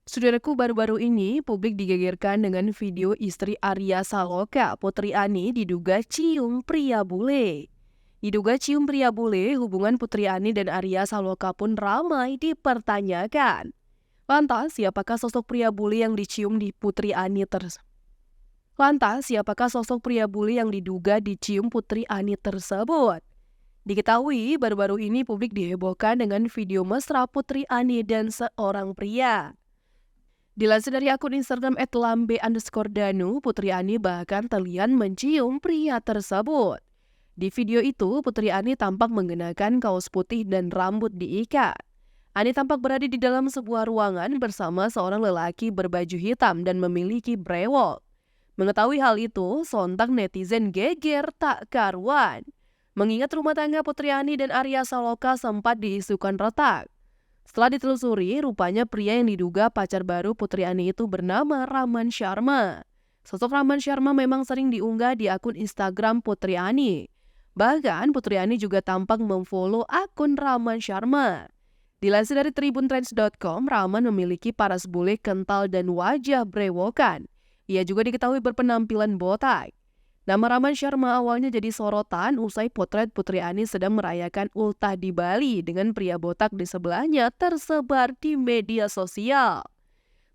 Saudaraku, baru-baru ini publik digegerkan dengan video istri Arya Saloka, Putri Ani, diduga cium pria bule. Diduga cium pria bule, hubungan Putri Ani dan Arya Saloka pun ramai dipertanyakan. Lantas, siapakah sosok pria bule yang dicium di Putri Ani Lantas, siapakah sosok pria bule yang diduga dicium Putri Ani tersebut? Diketahui, baru-baru ini publik dihebohkan dengan video mesra Putri Ani dan seorang pria. Dilansir dari akun Instagram @lambe_danu, Putri Ani bahkan terlihat mencium pria tersebut. Di video itu, Putri Ani tampak mengenakan kaos putih dan rambut diikat. Ani tampak berada di dalam sebuah ruangan bersama seorang lelaki berbaju hitam dan memiliki brewok. Mengetahui hal itu, sontak netizen geger tak karuan. Mengingat rumah tangga Putri Ani dan Arya Saloka sempat diisukan retak. Setelah ditelusuri, rupanya pria yang diduga pacar baru Putri Ani itu bernama Rahman Sharma. Sosok Rahman Sharma memang sering diunggah di akun Instagram Putri Ani. Bahkan Putri Ani juga tampak memfollow akun Rahman Sharma. Dilansir dari tribuntrends.com, Rahman memiliki paras bule kental dan wajah brewokan. Ia juga diketahui berpenampilan botak. Nama Rahman Sharma awalnya jadi sorotan usai potret Putri Ani sedang merayakan ultah di Bali dengan pria botak di sebelahnya tersebar di media sosial.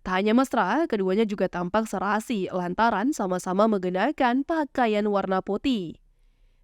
Tak hanya mesra, keduanya juga tampak serasi lantaran sama-sama mengenakan pakaian warna putih.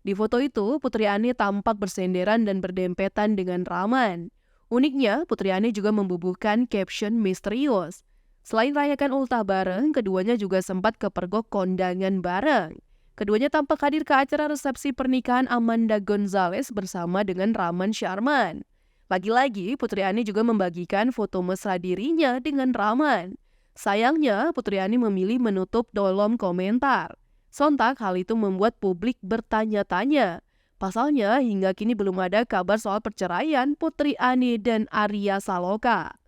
Di foto itu, Putri Ani tampak bersenderan dan berdempetan dengan Rahman. Uniknya, Putri Ani juga membubuhkan caption misterius. Selain rayakan ultah bareng, keduanya juga sempat kepergok kondangan bareng. Keduanya tampak hadir ke acara resepsi pernikahan Amanda Gonzalez bersama dengan Rahman Sharma. Lagi-lagi, Putri Ani juga membagikan foto mesra dirinya dengan Rahman. Sayangnya, Putri Ani memilih menutup kolom komentar. Sontak, hal itu membuat publik bertanya-tanya. Pasalnya, hingga kini belum ada kabar soal perceraian Putri Ani dan Arya Saloka.